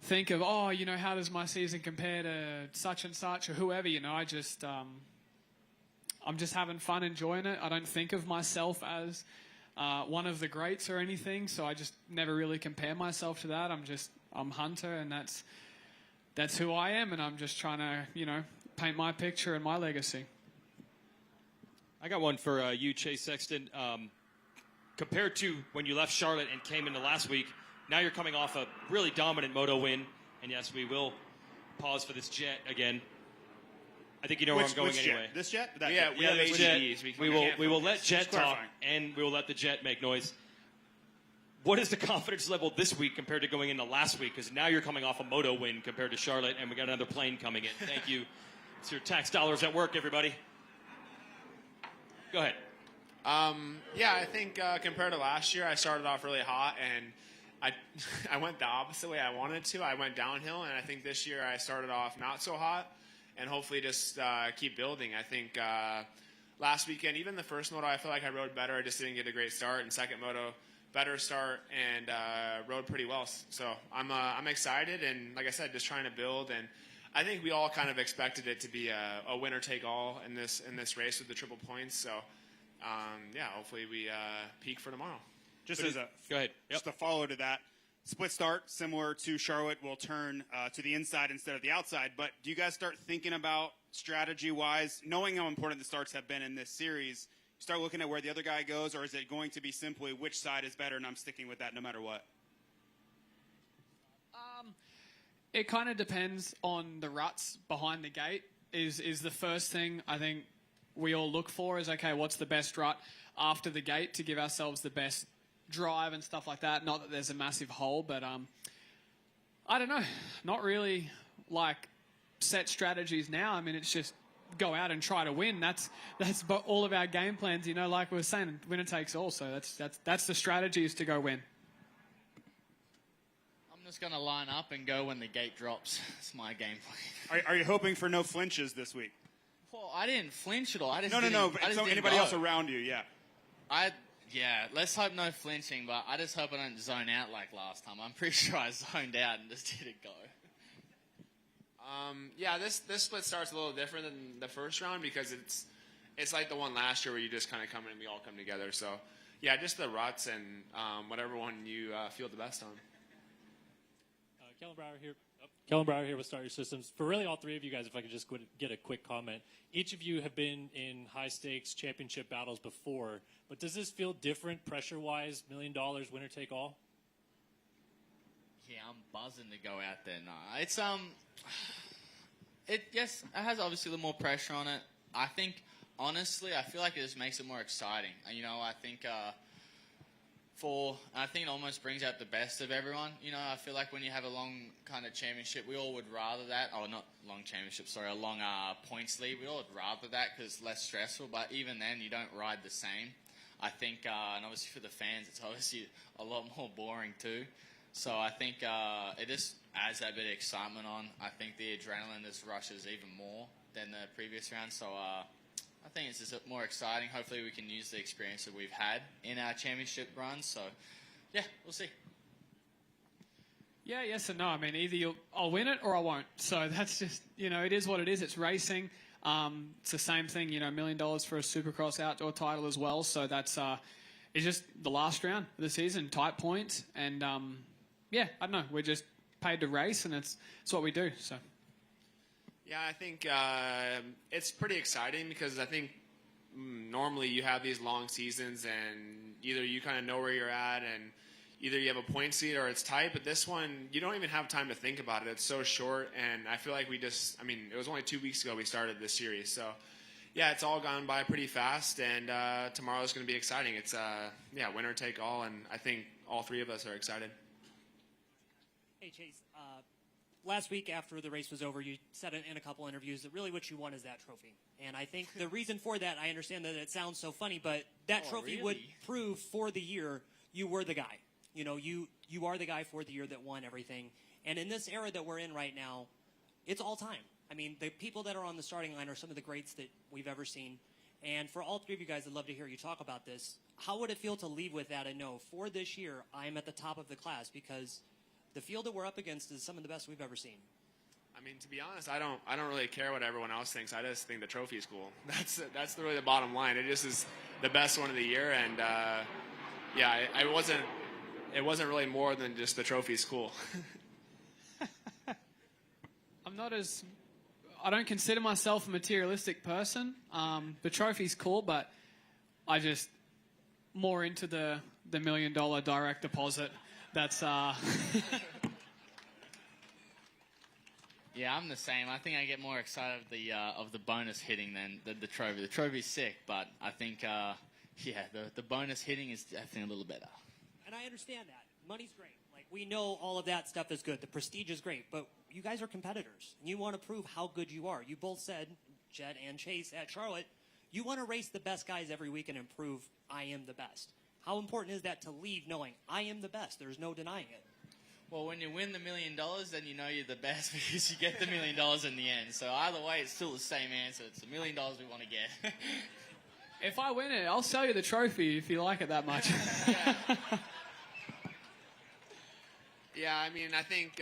think of, how does my season compare to such and such or whoever, I just, I'm just having fun, enjoying it. I don't think of myself as one of the greats or anything, so I just never really compare myself to that. I'm Hunter, and that's who I am, and I'm just trying to, paint my picture and my legacy. I got one for you, Chase Sexton. Compared to when you left Charlotte and came into last week, now you're coming off a really dominant moto win. And yes, we will pause for this jet again. I think you know where I'm going anyway. Jet? This jet? We have this jet. ADs. We will let Jet talk, and we will let the jet make noise. What is the confidence level this week compared to going into last week? Because now you're coming off a moto win compared to Charlotte, and we got another plane coming in. Thank you. It's your tax dollars at work, everybody. Go ahead. I think compared to last year, I started off really hot, and I went the opposite way I wanted to. I went downhill, and I think this year I started off not so hot, and hopefully just keep building. I think last weekend, even the first moto, I feel like I rode better. I just didn't get a great start, and second moto, better start, and rode pretty well. So I'm excited, and like I said, just trying to build. And I think we all kind of expected it to be a winner-take-all in this race with the triple points. So. Hopefully we peak for tomorrow. Just Go ahead. Just a follow to that. Split start, similar to Charlotte, will turn to the inside instead of the outside. But do you guys start thinking about strategy-wise, knowing how important the starts have been in this series, start looking at where the other guy goes, or is it going to be simply which side is better, and I'm sticking with that no matter what? It kind of depends on the ruts behind the gate is the first thing I think we all look for is, okay, what's the best rut after the gate to give ourselves the best drive and stuff like that. Not that there's a massive hole, but I don't know. Not really like set strategies now. I mean, it's just go out and try to win. That's all of our game plans, like we were saying, winner takes all. So that's the strategy, is to go win. I'm just going to line up and go when the gate drops. It's my game plan. Are you hoping for no flinches this week? Well, I didn't flinch at all. No. But so anybody else around you, yeah. Let's hope no flinching, but I just hope I don't zone out like last time. I'm pretty sure I zoned out and just didn't go. This split start's a little different than the first round because it's like the one last year where you just kind of come in and we all come together. So, just the ruts and whatever one you feel the best on. Kellen Brower here. Kellen Brower here with Start Your Systems. For really all three of you guys, if I could just get a quick comment. Each of you have been in high-stakes championship battles before, but does this feel different pressure-wise, $1 million, winner-take-all? Yeah, I'm buzzing to go out there now. It's it has obviously a little more pressure on it. I think, honestly, I feel like it just makes it more exciting. I think it almost brings out the best of everyone. I feel like when you have a long kind of championship, we all would rather that. Oh, not long championship, sorry, a long points lead. We all would rather that because it's less stressful. But even then, you don't ride the same. I think, and obviously for the fans, it's obviously a lot more boring too. So I think it just adds that bit of excitement on. I think the adrenaline just rushes even more than the previous round. So I think it's just more exciting. Hopefully we can use the experience that we've had in our championship run. So, we'll see. Yeah, yes and no. I mean, either I'll win it or I won't. So that's just, it is what it is. It's racing. It's the same thing, $1 million for a Supercross outdoor title as well. So that's it's just the last round of the season, tight points, and I don't know. We're just paid to race, and it's what we do. So. Yeah, I think it's pretty exciting because I think normally you have these long seasons and either you kind of know where you're at and either you have a point seat or it's tight, but this one, you don't even have time to think about it. It's so short, and I feel like it was only 2 weeks ago we started this series. So, yeah, it's all gone by pretty fast, and tomorrow's going to be exciting. It's, winner take all, and I think all three of us are excited. Hey, Chase. Last week after the race was over, you said in a couple interviews that really what you want is that trophy. And I think the reason for that, I understand that it sounds so funny, but that trophy would prove for the year you were the guy. You are the guy for the year that won everything. And in this era that we're in right now, it's all time. I mean, the people that are on the starting line are some of the greats that we've ever seen. And for all three of you guys, I'd love to hear you talk about this. How would it feel to leave with that and know, for this year, I am at the top of the class? Because the field that we're up against is some of the best we've ever seen. I mean, to be honest, I don't really care what everyone else thinks. I just think the trophy is cool. That's really the bottom line. It just is the best one of the year, and it wasn't really more than just the trophy's cool. I don't consider myself a materialistic person. The trophy's cool, but I just more into the $1 million direct deposit. That's Yeah, I'm the same. I think I get more excited of the bonus hitting than the trophy. The trophy's sick, but I think the bonus hitting is definitely a little better. And I understand that. Money's great. Like, we know all of that stuff is good. The prestige is great. But you guys are competitors. And you want to prove how good you are. You both said, Jed and Chase at Charlotte, you want to race the best guys every weekend and prove I am the best. How important is that to leave knowing I am the best? There's no denying it. Well, when you win the $1 million, then you know you're the best because you get the $1 million in the end. So either way, it's still the same answer. It's the $1 million we want to get. If I win it, I'll sell you the trophy if you like it that much. Yeah, I mean, I think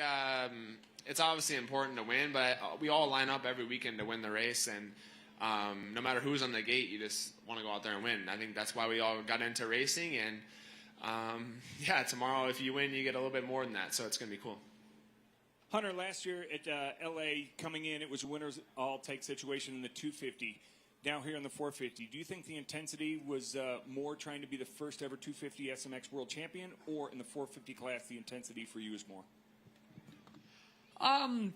it's obviously important to win, but we all line up every weekend to win the race, and no matter who's on the gate, you just want to go out there and win. I think that's why we all got into racing, and tomorrow if you win, you get a little bit more than that, so it's going to be cool. Hunter, last year at L.A. coming in, it was a winners all take situation in the 250. Now here in the 450, do you think the intensity was more trying to be the first ever 250 SMX World Champion, or in the 450 class the intensity for you is more?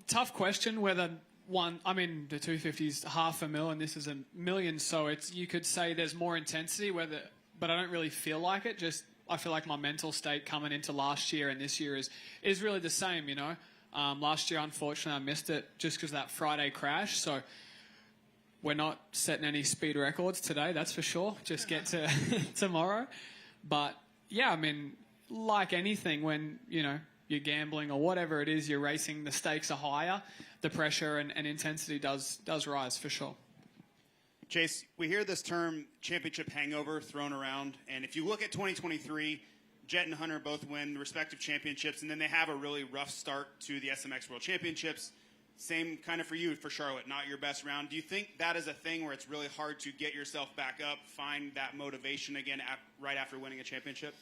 Tough question whether the 250 is $500,000 and this is $1 million, so you could say there's more intensity, but I don't really feel like it. I feel like my mental state coming into last year and this year is really the same, Last year, unfortunately, I missed it just because of that Friday crash, so we're not setting any speed records today, that's for sure. Just get to tomorrow. But, yeah, I mean, like anything, when, you're gambling or whatever it is, you're racing, the stakes are higher, the pressure and intensity does rise for sure. Chase, we hear this term championship hangover thrown around, and if you look at 2023, Jet and Hunter both win the respective championships, and then they have a really rough start to the SMX World Championships. Same kind of for you, for Charlotte, not your best round. Do you think that is a thing where it's really hard to get yourself back up, find that motivation again right after winning a championship?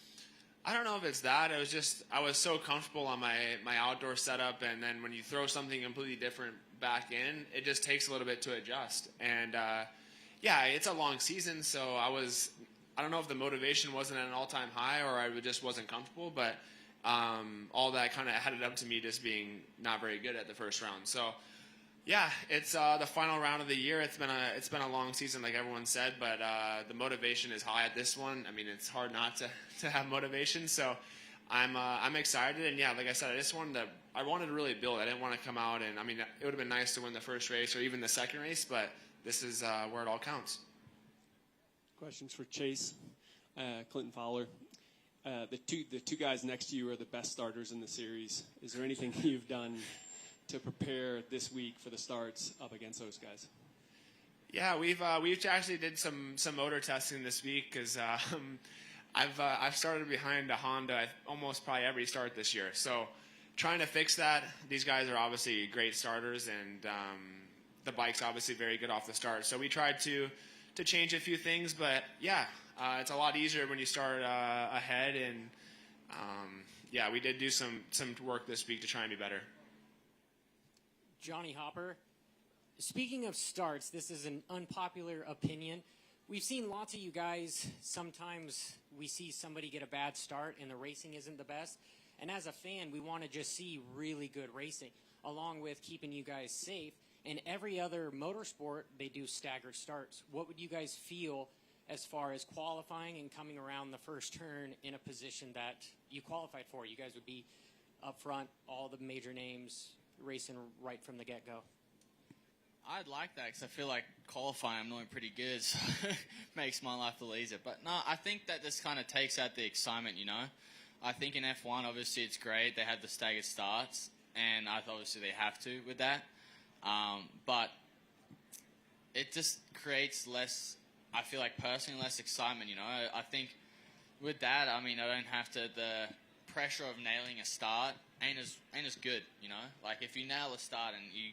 I don't know if it's that. It was just I was so comfortable on my outdoor setup, and then when you throw something completely different back in, it just takes a little bit to adjust. And, it's a long season, so I don't know if the motivation wasn't at an all-time high or I just wasn't comfortable, but all that kind of added up to me just being not very good at the first round. So, yeah, it's the final round of the year. It's been a long season, like everyone said, but the motivation is high at this one. I mean, it's hard not to have motivation. So, I'm excited, and yeah, like I said, I wanted to really build. I didn't want to come out and it would have been nice to win the first race or even the second race, but this is where it all counts. Questions for Chase, Clinton Fowler. The two guys next to you are the best starters in the series. Is there anything you've done to prepare this week for the starts up against those guys? Yeah, we've actually did some motor testing this week because I've started behind a Honda almost probably every start this year. So trying to fix that. These guys are obviously great starters, and the bike's obviously very good off the start. So we tried to change a few things, but yeah, it's a lot easier when you start ahead. And yeah, we did do some work this week to try and be better. Johnny Hopper, speaking of starts, this is an unpopular opinion. We've seen lots of you guys. Sometimes we see somebody get a bad start and the racing isn't the best. And as a fan, we want to just see really good racing, along with keeping you guys safe. In every other motorsport, they do staggered starts. What would you guys feel as far as qualifying and coming around the first turn in a position that you qualified for? You guys would be up front, all the major names racing right from the get-go. I'd like that because I feel like qualifying I'm normally pretty good, so it makes my life a little easier. But no, I think that this kind of takes out the excitement, you know. I think in F1, obviously, it's great. They have the staggered starts, and obviously they have to with that. But it just creates less, I feel like personally, less excitement, you know. I think with that, I mean, I don't have to, the pressure of nailing a start ain't as good, you know. Like, if you nail a start and you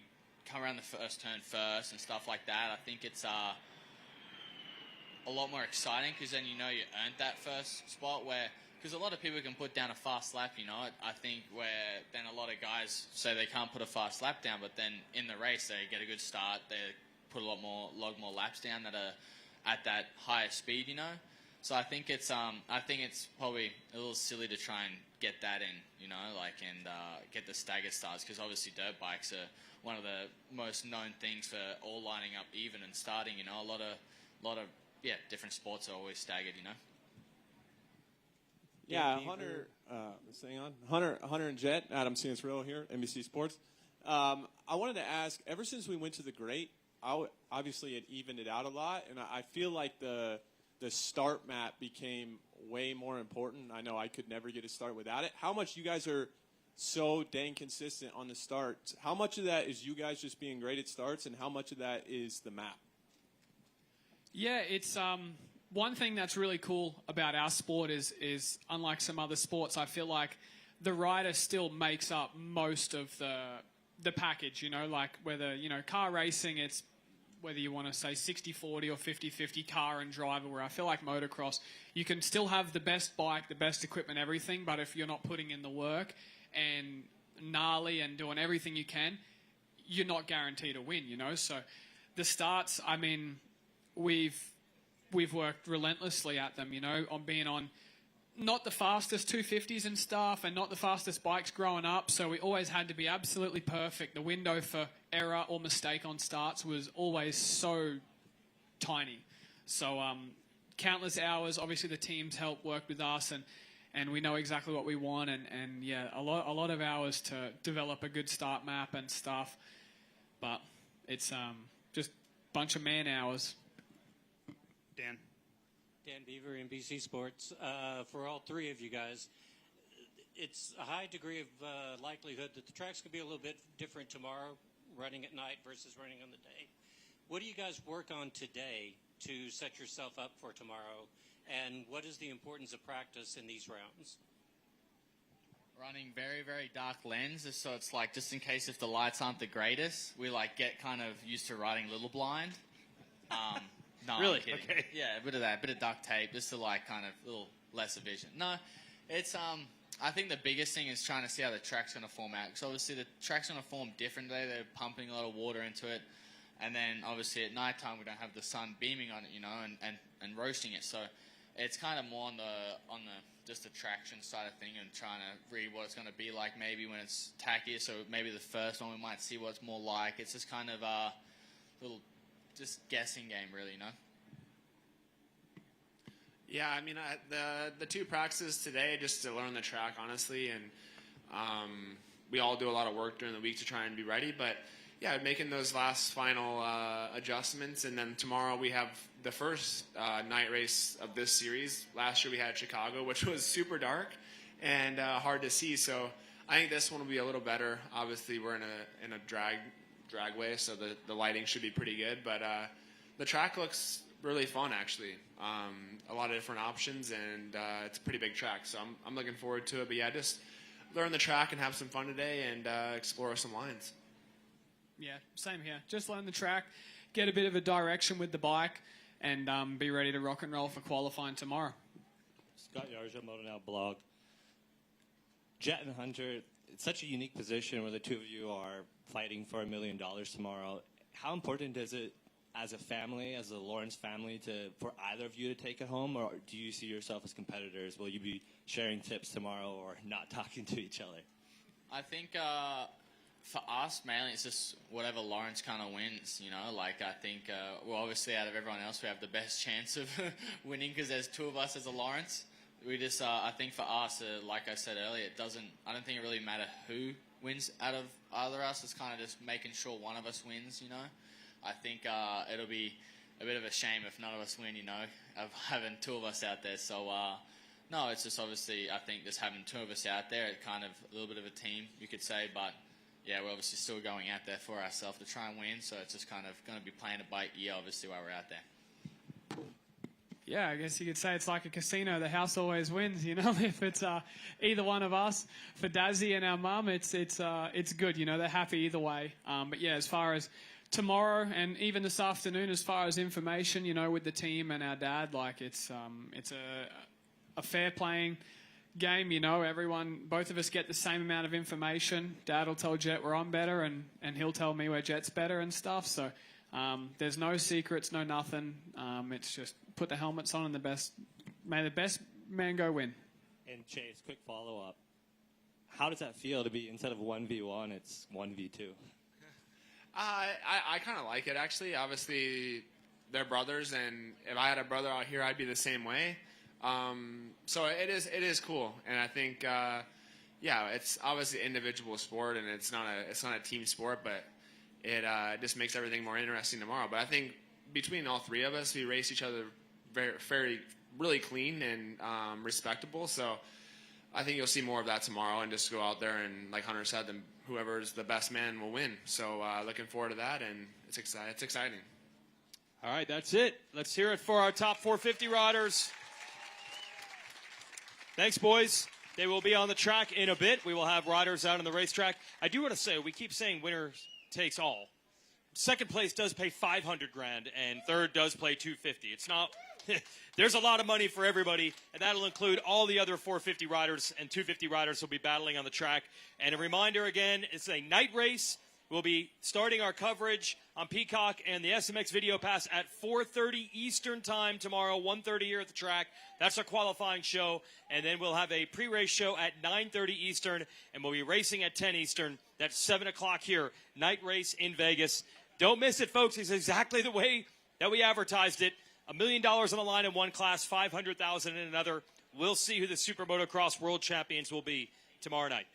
come around the first turn first and stuff like that, I think it's a lot more exciting because then you know you earned that first spot where, because a lot of people can put down a fast lap, you know. I think where then a lot of guys say they can't put a fast lap down, but then in the race they get a good start, they put log more laps down that are at that higher speed, you know. So I think it's probably a little silly to try and get that in, you know, like, and get the staggered starts, because obviously dirt bikes are one of the most known things for all lining up even and starting, you know. A lot of different sports are always staggered, you know. Yeah, Hunter, staying on. Hunter and Jet, Adam Cianciarulo here, NBC Sports. I wanted to ask, ever since we went to the Great, obviously it evened it out a lot, and I feel like the start map became way more important. I know I could never get a start without it. How much you guys are so dang consistent on the starts? How much of that is you guys just being great at starts, and how much of that is the map? Yeah, it's one thing that's really cool about our sport is unlike some other sports, I feel like the rider still makes up most of the package, you know, like whether, you know, car racing, it's whether you want to say 60-40 or 50-50 car and driver, where I feel like motocross, you can still have the best bike, the best equipment, everything, but if you're not putting in the work and gnarly and doing everything you can, you're not guaranteed to win, you know. So the starts, I mean, we've worked relentlessly at them, you know, on being on not the fastest 250s and stuff and not the fastest bikes growing up, so we always had to be absolutely perfect. The window for error or mistake on starts was always so tiny. So countless hours, obviously the teams help work with us, and we know exactly what we want, and yeah, a lot of hours to develop a good start map and stuff, but it's just a bunch of man hours. Dan Beaver, NBC Sports. For all three of you guys, it's a high degree of likelihood that the tracks could be a little bit different tomorrow, running at night versus running on the day. What do you guys work on today to set yourself up for tomorrow, and what is the importance of practice in these rounds? Running very, very dark lenses, so it's like just in case if the lights aren't the greatest, we like get kind of used to riding a little blind. No, really? I'm kidding. Okay. Yeah, a bit of that, a bit of duct tape, just to like kind of a little lesser vision. No, it's I think the biggest thing is trying to see how the track's going to form out. Because obviously the track's going to form different today. They're pumping a lot of water into it, and then obviously at nighttime we don't have the sun beaming on it, you know, and roasting it. So it's kind of more on the just the traction side of thing and trying to read what it's going to be like maybe when it's tackier. So maybe the first one we might see what it's more like. It's just kind of a little just guessing game, really, you know. Yeah, I mean, the two practices today just to learn the track, honestly, and we all do a lot of work during the week to try and be ready. But yeah, making those last final adjustments, and then tomorrow we have the first night race of this series. Last year we had Chicago, which was super dark and hard to see. So I think this one will be a little better. Obviously, we're in a dragway, so the lighting should be pretty good. But the track looks really fun, actually. A lot of different options, and it's a pretty big track, so I'm looking forward to it. But yeah, just learn the track and have some fun today and explore some lines. Yeah, same here. Just learn the track, get a bit of a direction with the bike, and be ready to rock and roll for qualifying tomorrow. Scott Yarja, Moto Now blog. Jet and Hunter, it's such a unique position where the two of you are fighting for $1 million tomorrow. How important is it as a family, as a Lawrence family, for either of you to take it home, or do you see yourself as competitors? Will you be sharing tips tomorrow or not talking to each other? I think for us, mainly, it's just whatever Lawrence kind of wins, you know. Like, I think, well, obviously, out of everyone else, we have the best chance of winning because there's two of us as a Lawrence. We just, I think for us, like I said earlier, I don't think it really matters who wins out of either of us. It's kind of just making sure one of us wins, you know. I think it'll be a bit of a shame if none of us win, you know, of having two of us out there. So, no, it's just obviously, I think just having two of us out there, it's kind of a little bit of a team, you could say. But, yeah, we're obviously still going out there for ourselves to try and win. So it's just kind of going to be playing it by ear, obviously, while we're out there. Yeah, I guess you could say it's like a casino. The house always wins, you know. If it's either one of us, for Dazzy and our mum, it's good, you know. They're happy either way. But yeah, as far as tomorrow and even this afternoon, as far as information, you know, with the team and our dad, like it's a fair playing game, you know. Both of us get the same amount of information. Dad will tell Jet where I'm better, and he'll tell me where Jet's better and stuff. So there's no secrets, no nothing. It's just put the helmets on and may the best man go win. And Chase, quick follow-up. How does that feel to be, instead of 1v1, it's 1v2? I kind of like it, actually. Obviously, they're brothers, and if I had a brother out here, I'd be the same way. So it is cool, and I think, yeah, it's obviously an individual sport, and it's not a team sport, but it just makes everything more interesting tomorrow. But I think between all three of us, we race each other really clean and respectable. So I think you'll see more of that tomorrow, and just go out there and, like Hunter said, whoever's the best man will win. So looking forward to that, and it's exciting. All right, that's it. Let's hear it for our top 450 riders. Thanks, boys. They will be on the track in a bit. We will have riders out on the racetrack. I do want to say, we keep saying winner takes all. Second place does pay $500,000, and third does play $250,000. It's not. There's a lot of money for everybody, and that'll include all the other 450 riders, and 250 riders will be battling on the track. And a reminder again, it's a night race. We'll be starting our coverage on Peacock and the SMX Video Pass at 4:30 Eastern Time tomorrow, 1:30 here at the track. That's our qualifying show. And then we'll have a pre-race show at 9:30 Eastern, and we'll be racing at 10 Eastern. That's 7 o'clock here. Night race in Vegas. Don't miss it, folks. It's exactly the way that we advertised it. $1 million on the line in one class, $500,000 in another. We'll see who the Supermotocross World Champions will be tomorrow night.